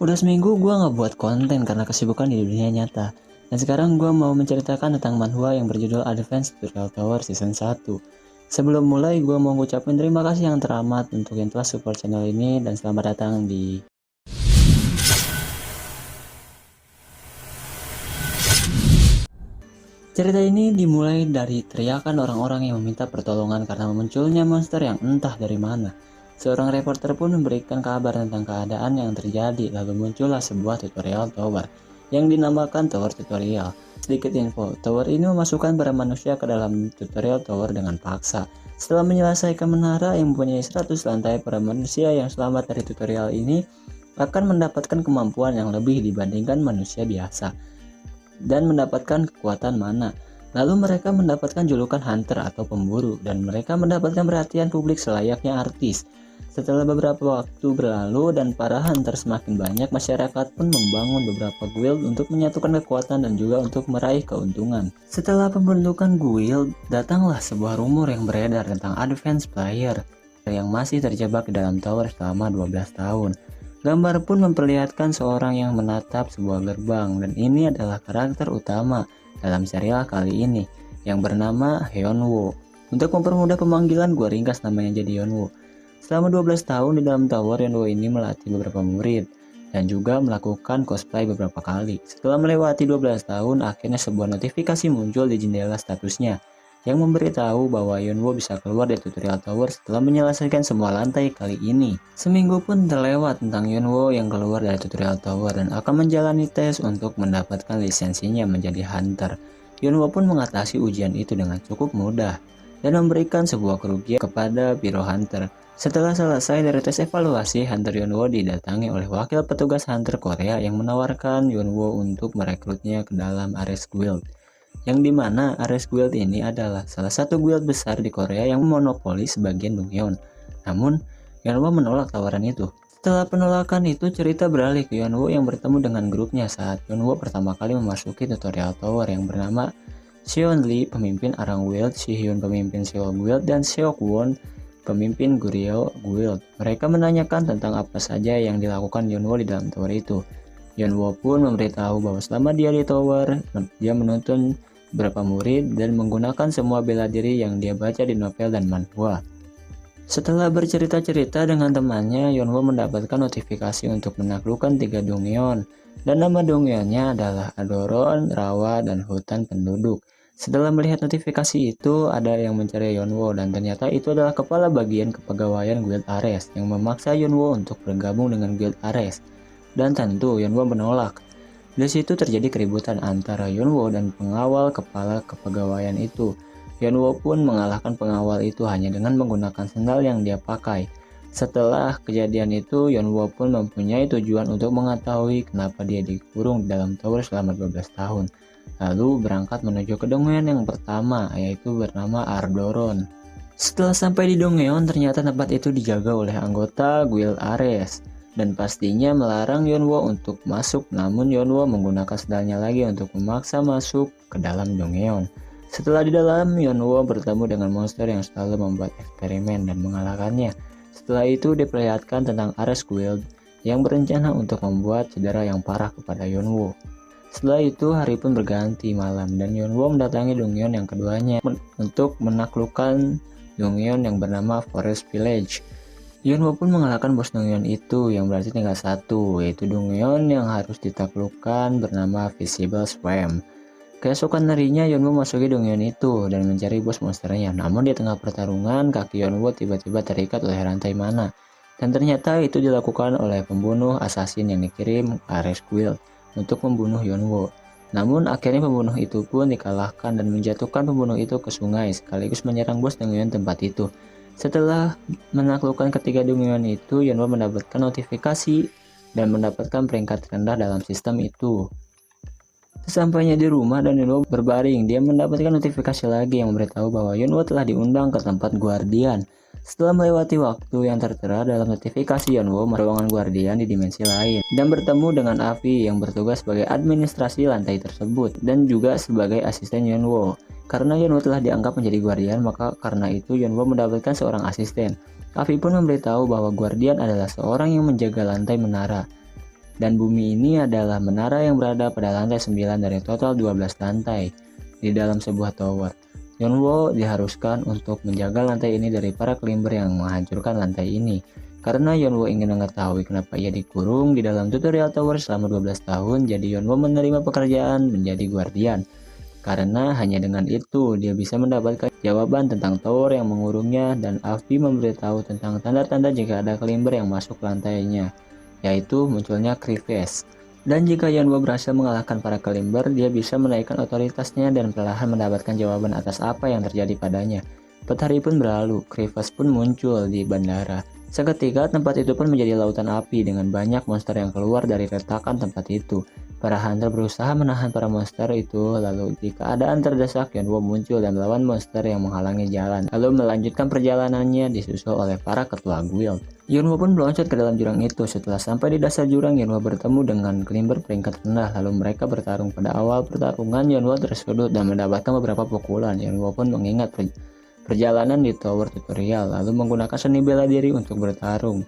Udah seminggu gue nggak buat konten karena kesibukan di dunia nyata. Dan sekarang gue mau menceritakan tentang manhwa yang berjudul Advance Tutorial Tower Season 1. Sebelum mulai, gue mau ngucapin terima kasih yang teramat untuk yang telah support channel ini dan selamat datang di... Cerita ini dimulai dari teriakan orang-orang yang meminta pertolongan karena munculnya monster yang entah dari mana. Seorang reporter pun memberikan kabar tentang keadaan yang terjadi, lalu muncullah sebuah tutorial tower yang dinamakan Tower Tutorial. Sedikit info, tower ini memasukkan para manusia ke dalam tutorial tower dengan paksa. Setelah menyelesaikan menara yang mempunyai 100 lantai, para manusia yang selamat dari tutorial ini akan mendapatkan kemampuan yang lebih dibandingkan manusia biasa dan mendapatkan kekuatan mana. Lalu mereka mendapatkan julukan hunter atau pemburu dan mereka mendapatkan perhatian publik selayaknya artis. Setelah beberapa waktu berlalu dan para hunter semakin banyak, masyarakat pun membangun beberapa guild untuk menyatukan kekuatan dan juga untuk meraih keuntungan. Setelah pembentukan guild, datanglah sebuah rumor yang beredar tentang advance player yang masih terjebak di dalam tower selama 12 tahun. Gambar pun memperlihatkan seorang yang menatap sebuah gerbang dan ini adalah karakter utama dalam serial kali ini yang bernama Hyunwoo. Untuk mempermudah pemanggilan, gue ringkas namanya jadi Hyunwoo. Selama 12 tahun di dalam tower, Hyunwoo ini melatih beberapa murid dan juga melakukan cosplay beberapa kali. Setelah melewati 12 tahun, akhirnya sebuah notifikasi muncul di jendela statusnya yang memberitahu bahwa Hyunwoo bisa keluar dari tutorial tower setelah menyelesaikan semua lantai kali ini. Seminggu pun terlewat tentang Hyunwoo yang keluar dari tutorial tower dan akan menjalani tes untuk mendapatkan lisensinya menjadi hunter. Hyunwoo pun mengatasi ujian itu dengan cukup mudah dan memberikan sebuah kerugian kepada Biro Hunter. Setelah selesai dari tes evaluasi, Hunter Hyunwoo didatangi oleh wakil petugas Hunter Korea yang menawarkan Hyunwoo untuk merekrutnya ke dalam Ares Guild. Yang dimana Ares Guild ini adalah salah satu guild besar di Korea yang memonopoli sebagian Dongyeon. Namun, Hyunwoo menolak tawaran itu. Setelah penolakan itu, cerita beralih ke Hyunwoo yang bertemu dengan grupnya saat Hyunwoo pertama kali memasuki tutorial tower yang bernama Seon Lee, pemimpin Arang Guild, Si-hyun, pemimpin Seoul Guild, dan Seok-won, pemimpin Goryeo Guild. Mereka menanyakan tentang apa saja yang dilakukan Hyunwoo di dalam tower itu. Hyunwoo pun memberitahu bahwa selama dia di tower, dia menuntun beberapa murid dan menggunakan semua bela diri yang dia baca di novel dan manhwa. Setelah bercerita-cerita dengan temannya, Hyunwoo mendapatkan notifikasi untuk menaklukkan 3 Dongyeon dan nama Dongyeonnya adalah Adoron, Rawa, dan hutan penduduk. Setelah melihat notifikasi itu, ada yang mencari Hyunwoo dan ternyata itu adalah kepala bagian kepegawaian Guild Ares yang memaksa Hyunwoo untuk bergabung dengan Guild Ares. Dan tentu Hyunwoo menolak. Di situ terjadi keributan antara Hyunwoo dan pengawal kepala kepegawaian itu. Hyunwoo pun mengalahkan pengawal itu hanya dengan menggunakan sendal yang dia pakai. Setelah kejadian itu, Hyunwoo pun mempunyai tujuan untuk mengetahui kenapa dia dikurung di dalam tower selama 12 tahun. Lalu berangkat menuju ke Dongyeon yang pertama, yaitu bernama Ardoron. Setelah sampai di Dongyeon, ternyata tempat itu dijaga oleh anggota Guild Ares dan pastinya melarang Hyunwoo untuk masuk, namun Hyunwoo menggunakan sendalnya lagi untuk memaksa masuk ke dalam Dongyeon. Setelah di dalam, Hyunwoo bertemu dengan monster yang selalu membuat eksperimen dan mengalahkannya. Setelah itu diperlihatkan tentang Ares Guild yang berencana untuk membuat cedera yang parah kepada Hyunwoo. Setelah itu hari pun berganti malam dan Hyunwoo mendatangi Dongyeon yang keduanya untuk menaklukkan Dongyeon yang bernama Forest Village. Hyunwoo pun mengalahkan bos Dongyeon itu yang berarti tinggal satu, yaitu Dongyeon yang harus ditaklukkan bernama Visible Swarm. Keesokan harinya Hyunwoo masuki Dongyeon itu dan mencari bos monsternya. Namun di tengah pertarungan, kaki Hyunwoo tiba-tiba terikat oleh rantai mana. Dan ternyata itu dilakukan oleh pembunuh assassin yang dikirim Ares Guild untuk membunuh Hyunwoo. Namun akhirnya pembunuh itu pun dikalahkan dan menjatuhkan pembunuh itu ke sungai sekaligus menyerang bos Dongyeon tempat itu. Setelah menaklukkan ketiga Dongyeon itu, Hyunwoo mendapatkan notifikasi dan mendapatkan peringkat rendah dalam sistem itu. Sesampainya di rumah dan Hyunwoo berbaring, dia mendapatkan notifikasi lagi yang memberitahu bahwa Hyunwoo telah diundang ke tempat Guardian. Setelah melewati waktu yang tertera dalam notifikasi, Hyunwoo masuk ruangan Guardian di dimensi lain dan bertemu dengan Avi yang bertugas sebagai administrasi lantai tersebut dan juga sebagai asisten Hyunwoo. Karena Hyunwoo telah dianggap menjadi Guardian, maka karena itu Hyunwoo mendapatkan seorang asisten. Avi pun memberitahu bahwa Guardian adalah seorang yang menjaga lantai menara. Dan bumi ini adalah menara yang berada pada lantai 9 dari total 12 lantai di dalam sebuah tower. Yonwo diharuskan untuk menjaga lantai ini dari para climber yang menghancurkan lantai ini. Karena Yonwo ingin mengetahui kenapa ia dikurung di dalam tutorial tower selama 12 tahun, jadi Yonwo menerima pekerjaan menjadi guardian. Karena hanya dengan itu dia bisa mendapatkan jawaban tentang tower yang mengurungnya, dan Avi memberitahu tentang tanda-tanda jika ada climber yang masuk lantainya, yaitu munculnya crevice. Dan jika Yonwo berhasil mengalahkan para climber, dia bisa menaikkan otoritasnya dan perlahan mendapatkan jawaban atas apa yang terjadi padanya. 4 hari pun berlalu, crevice pun muncul di bandara. Seketika tempat itu pun menjadi lautan api dengan banyak monster yang keluar dari retakan tempat itu. Para hunter berusaha menahan para monster itu, lalu di keadaan terdesak Yonwo muncul dan melawan monster yang menghalangi jalan, lalu melanjutkan perjalanannya disusul oleh para ketua guild. Yonwo pun meloncat ke dalam jurang itu. Setelah sampai di dasar jurang, Yonwo bertemu dengan climber peringkat rendah, lalu mereka bertarung. Pada awal pertarungan, Yonwo tersudut dan mendapatkan beberapa pukulan. Yonwo pun mengingat perjalanan di tower tutorial, lalu menggunakan seni bela diri untuk bertarung.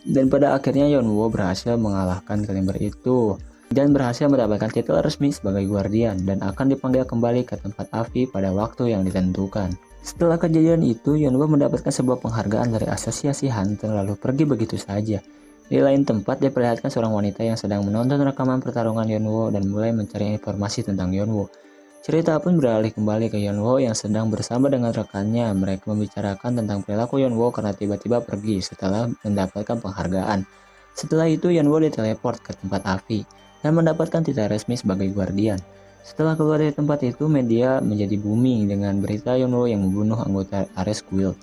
Dan pada akhirnya Yonwo berhasil mengalahkan climber itu dan berhasil mendapatkan titel resmi sebagai guardian dan akan dipanggil kembali ke tempat Avi pada waktu yang ditentukan. Setelah kejadian itu, Yonwo mendapatkan sebuah penghargaan dari asosiasi hunter lalu pergi begitu saja. Di lain tempat diperlihatkan seorang wanita yang sedang menonton rekaman pertarungan Yonwo dan mulai mencari informasi tentang Yonwo. Cerita pun beralih kembali ke Yonwo yang sedang bersama dengan rekannya. Mereka membicarakan tentang perilaku Yonwo karena tiba-tiba pergi setelah mendapatkan penghargaan. Setelah itu Yonwo diteleport ke tempat Avi dan mendapatkan titel resmi sebagai guardian. Setelah keluar dari tempat itu, media menjadi booming dengan berita Yonwo yang membunuh anggota Ares Guild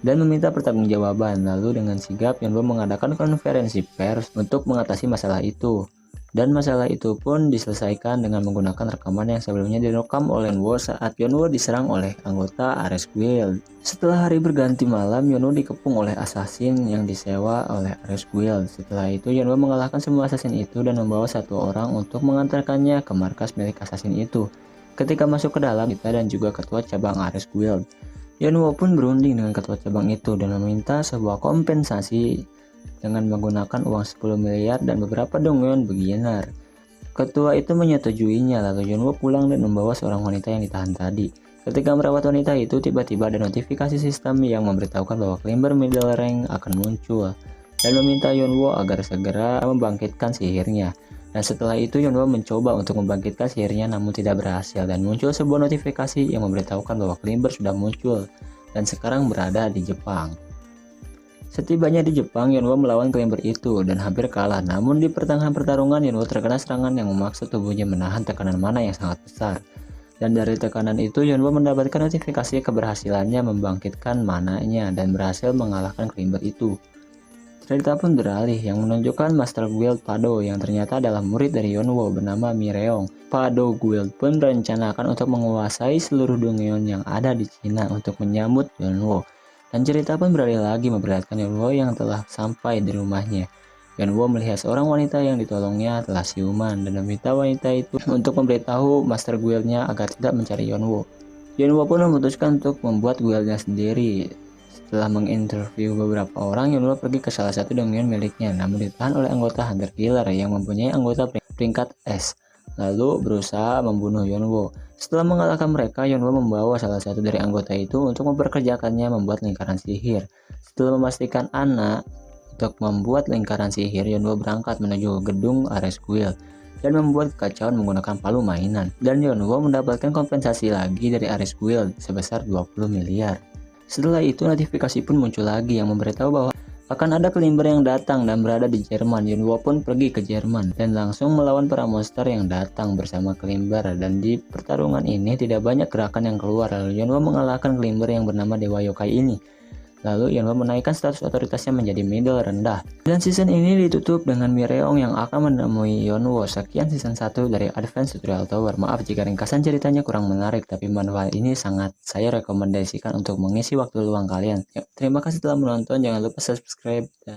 dan meminta pertanggungjawaban. Lalu dengan sigap Yonwo mengadakan konferensi pers untuk mengatasi masalah itu. Dan masalah itu pun diselesaikan dengan menggunakan rekaman yang sebelumnya direkam oleh Yonwo saat Yonwo diserang oleh anggota Ares Guild. Setelah hari berganti malam, Yonwo dikepung oleh assassin yang disewa oleh Ares Guild. Setelah itu Yonwo mengalahkan semua assassin itu dan membawa satu orang untuk mengantarkannya ke markas milik assassin itu. Ketika masuk ke dalam, kita dan juga ketua cabang Ares Guild, Yonwo pun berunding dengan ketua cabang itu dan meminta sebuah kompensasi dengan menggunakan uang 10 miliar dan beberapa dongeon beginner. Ketua itu menyetujuinya, lalu Yonwo pulang dan membawa seorang wanita yang ditahan tadi. Ketika merawat wanita itu, tiba-tiba ada notifikasi sistem yang memberitahukan bahwa climber middle rank akan muncul dan meminta Yonwo agar segera membangkitkan sihirnya. Dan setelah itu Yonwo mencoba untuk membangkitkan sihirnya namun tidak berhasil, dan muncul sebuah notifikasi yang memberitahukan bahwa climber sudah muncul dan sekarang berada di Jepang. Setibanya di Jepang, Yonwo melawan climber itu dan hampir kalah. Namun di pertengahan pertarungan, Yonwo terkena serangan yang memaksa tubuhnya menahan tekanan mana yang sangat besar. Dan dari tekanan itu, Yonwo mendapatkan notifikasi keberhasilannya membangkitkan mananya dan berhasil mengalahkan climber itu. Cerita pun beralih yang menunjukkan Master Guild Pado yang ternyata adalah murid dari Yonwo bernama Mireong. Pado Guild pun merencanakan untuk menguasai seluruh dongeon yang ada di Cina untuk menyambut Yonwo. Dan cerita pun beralih lagi memperlihatkan Yonwo yang telah sampai di rumahnya. Yonwo melihat seorang wanita yang ditolongnya telah siuman dan meminta wanita itu untuk memberitahu Master Guildnya agar tidak mencari Yonwo. Yonwo pun memutuskan untuk membuat guildnya sendiri. Setelah menginterview beberapa orang, Yonwo pergi ke salah satu dongeon miliknya, namun ditahan oleh anggota Hunter Killer yang mempunyai anggota peringkat S, lalu berusaha membunuh Yonwo. Setelah mengalahkan mereka, Yonwo membawa salah satu dari anggota itu untuk memperkerjakannya membuat lingkaran sihir. Setelah memastikan anak untuk membuat lingkaran sihir, Yonwo berangkat menuju gedung Ares Guild dan membuat kekacauan menggunakan palu mainan. Dan Yonwo mendapatkan kompensasi lagi dari Ares Guild sebesar 20 miliar. Setelah itu notifikasi pun muncul lagi yang memberitahu bahwa akan ada climber yang datang dan berada di Jerman. Yonwo pun pergi ke Jerman dan langsung melawan para monster yang datang bersama climber, dan di pertarungan ini tidak banyak gerakan yang keluar. Lalu Yonwo mengalahkan climber yang bernama Dewa Yokai ini. Lalu Yonwo menaikkan status otoritasnya menjadi middle rendah. Dan season ini ditutup dengan Mireong yang akan menemui Yonwo. Sekian season 1 dari Advance Tutorial Tower. Maaf jika ringkasan ceritanya kurang menarik, tapi manual ini sangat saya rekomendasikan untuk mengisi waktu luang kalian. Terima kasih telah menonton, jangan lupa subscribe dan